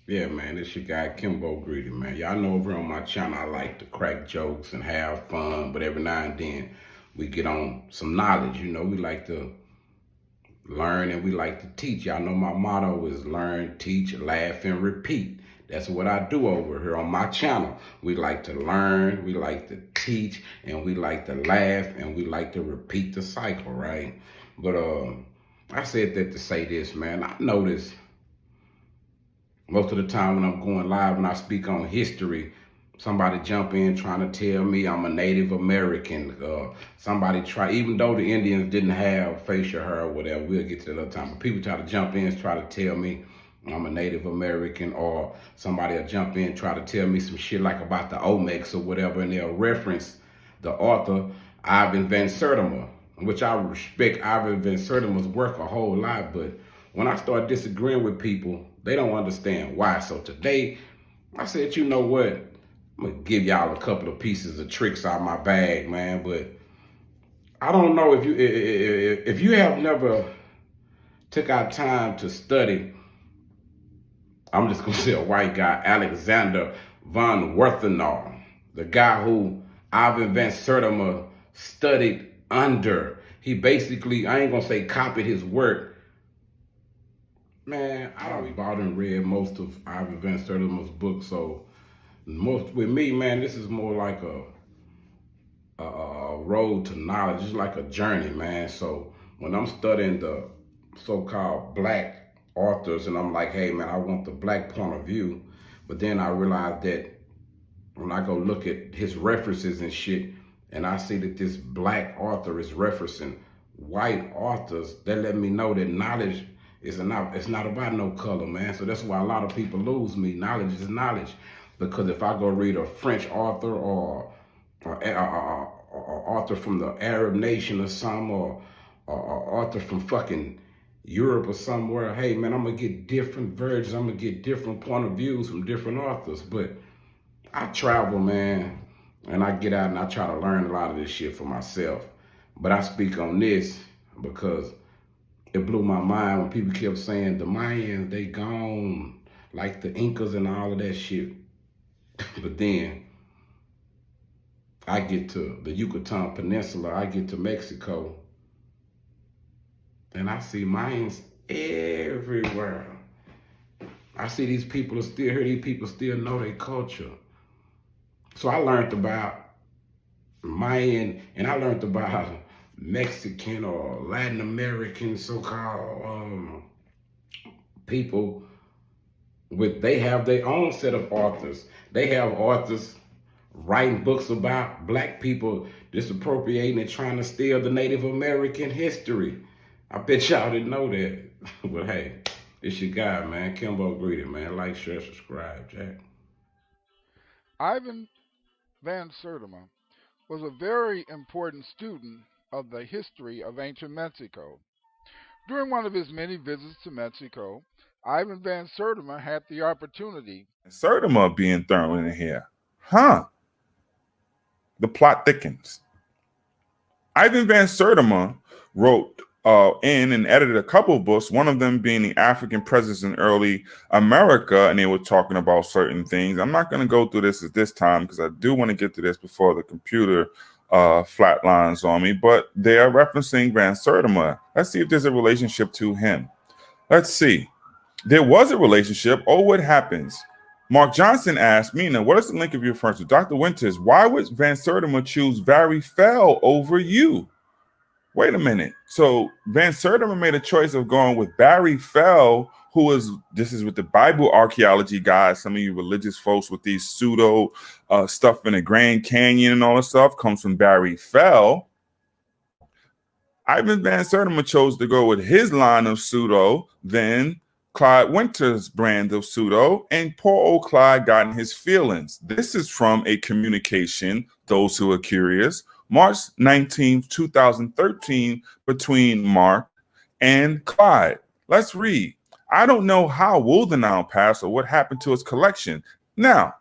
Yeah, man, this your guy Kimbo Greedy, man. Y'all know over on my channel I like to crack jokes and have fun, but every now and then we get on some knowledge. We like to learn and we like to teach. Y'all know my motto is learn, teach, laugh, and repeat. That's what I do over here on my channel. We like to learn, we like to teach, and we like to laugh, and we like to repeat the cycle, right? But I said that to say this, man. I notice most of the time when I'm going live, when I speak on history, somebody jump in trying to tell me I'm a Native American. Somebody try, even though the Indians didn't have facial hair or whatever, we'll get to that other time. But people try to jump in and try to tell me I'm a Native American, or somebody will jump in and try to tell me some shit like about the Olmecs or whatever, and they'll reference the author Ivan Van Sertima, which I respect Ivan Van Sertima's work a whole lot, but when I start disagreeing with people, they don't understand why. So today, I said, you know what? I'm gonna give y'all a couple of pieces of tricks out of my bag, man. But I don't know if you have never took out time to study. I'm just gonna say a white guy, Alexander von Wuthanau, the guy who Ivan Van Sertima studied under. He basically, I ain't gonna say copied his work. Man, I don't bought and read most of Ivan Van Sertima's books, so most with me, man, this is more like a road to knowledge. It's like a journey, man. So when I'm studying the so-called black authors, and I'm like, hey, man, I want the black point of view, but then I realize that when I go look at his references and shit, and I see that this black author is referencing white authors, that let me know that knowledge it's not about no color, man. So that's why a lot of people lose me. Knowledge is knowledge. Because if I go read a French author or author from the Arab nation or some, or author from fucking Europe or somewhere, hey man, I'm gonna get different versions. I'm gonna get different point of views from different authors. But I travel, man, and I get out and I try to learn a lot of this shit for myself. But I speak on this because it blew my mind when people kept saying the Mayans, they gone, like the Incas and all of that shit. But then I get to the Yucatan Peninsula, I get to Mexico, and I see Mayans everywhere. I see these people are still here, these people still know their culture. So I learned about Mayan, and I learned about Mexican or Latin American so-called people they have their own set of authors. They have authors writing books about black people disappropriating and trying to steal the Native American history. I bet y'all didn't know that. But hey, it's your guy, man. Kimbo Greedy, man. Like, share, subscribe, Jack. Ivan van Sertima was a very important student of the history of ancient Mexico. During one of his many visits to Mexico, Ivan van Sertima had the opportunity. Sertima being thrown in here. Huh. The plot thickens. Ivan Van Sertima wrote in and edited a couple of books, one of them being the African presence in early America, and they were talking about certain things. I'm not going to go through this at this time because I do want to get to this before the computer flatlines on me, but they are referencing Van Sertima. Let's see if there's a relationship to him. Let's see. There was a relationship. Oh, what happens? Mark Johnson asked Mina, what is the link of your reference to? Dr. Winters, why would Van Sertima choose Barry Fell over you? Wait a minute. So Van Sertima made a choice of going with Barry Fell, who is, this is with the Bible archaeology guys, some of you religious folks with these pseudo stuff in the Grand Canyon and all this stuff comes from Barry Fell. Ivan Van Sertima chose to go with his line of pseudo, then Clyde Winters' brand of pseudo, and poor old Clyde got in his feelings. This is from a communication, those who are curious, March 19th, 2013, between Mark and Clyde. Let's read. I don't know how WUTHANAU passed or what happened to his collection. Now,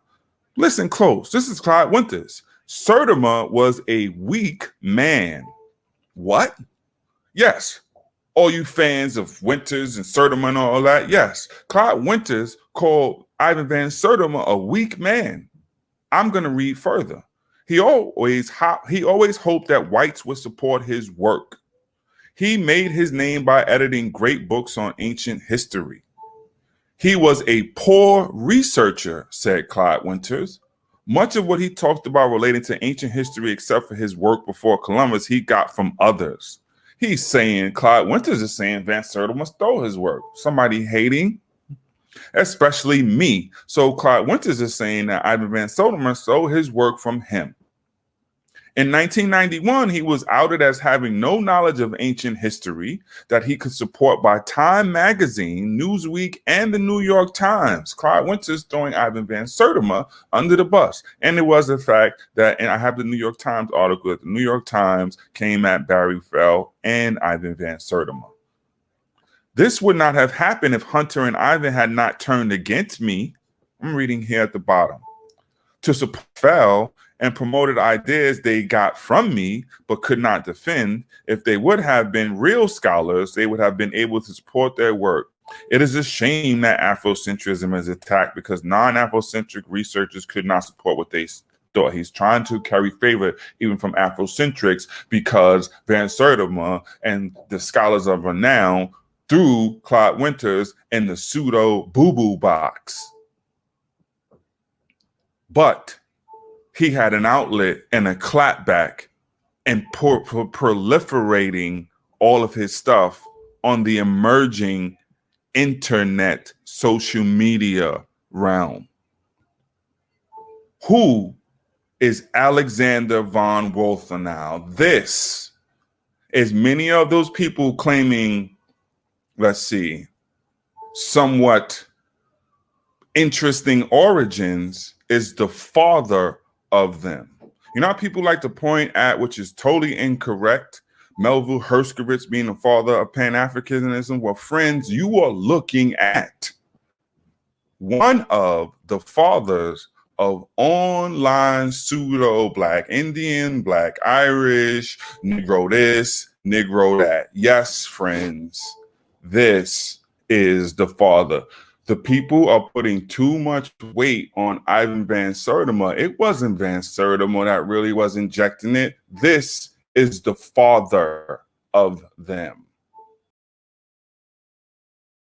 listen close. This is Clyde Winters. Sertima was a weak man. What? Yes. All you fans of Winters and Sertima and all that, yes, Clyde Winters called Ivan Van Sertima a weak man. I'm going to read further. He always hoped that whites would support his work. He made his name by editing great books on ancient history. He was a poor researcher, said Clyde Winters. Much of what he talked about relating to ancient history, except for his work before Columbus, he got from others. He's saying, Clyde Winters is saying Van Sertima stole his work. Somebody hating, especially me. So Clyde Winters is saying that Ivan Van Sertima stole his work from him. In 1991, he was outed as having no knowledge of ancient history that he could support by Time Magazine, Newsweek, and the New York Times. Clyde Winters throwing Ivan Van Sertima under the bus. And it was the fact that, and I have the New York Times article, that the New York Times came at Barry Fell and Ivan Van Sertima. This would not have happened if Hunter and Ivan had not turned against me. I'm reading here at the bottom. To support Fell and promoted ideas they got from me but could not defend. If they would have been real scholars, they would have been able to support their work. It is a shame that Afrocentrism is attacked because non-Afrocentric researchers could not support what they thought. He's trying to carry favor even from Afrocentrics because Van Sertima and the scholars of renown threw Clyde Winters in the pseudo boo-boo box. But he had an outlet and a clapback and proliferating all of his stuff on the emerging internet social media realm. Who is Alexander von WUTHANAU? This is many of those people claiming, let's see, somewhat interesting origins, is the father of them. You know how people like to point at, which is totally incorrect, Melville Herskowitz being the father of Pan-Africanism? Well, friends, you are looking at one of the fathers of online pseudo-Black Indian, Black Irish, Negro this, Negro that. Yes, friends, this is the father. The people are putting too much weight on Ivan Van Sertima. It wasn't Van Sertima that really was injecting it. This is the father of them.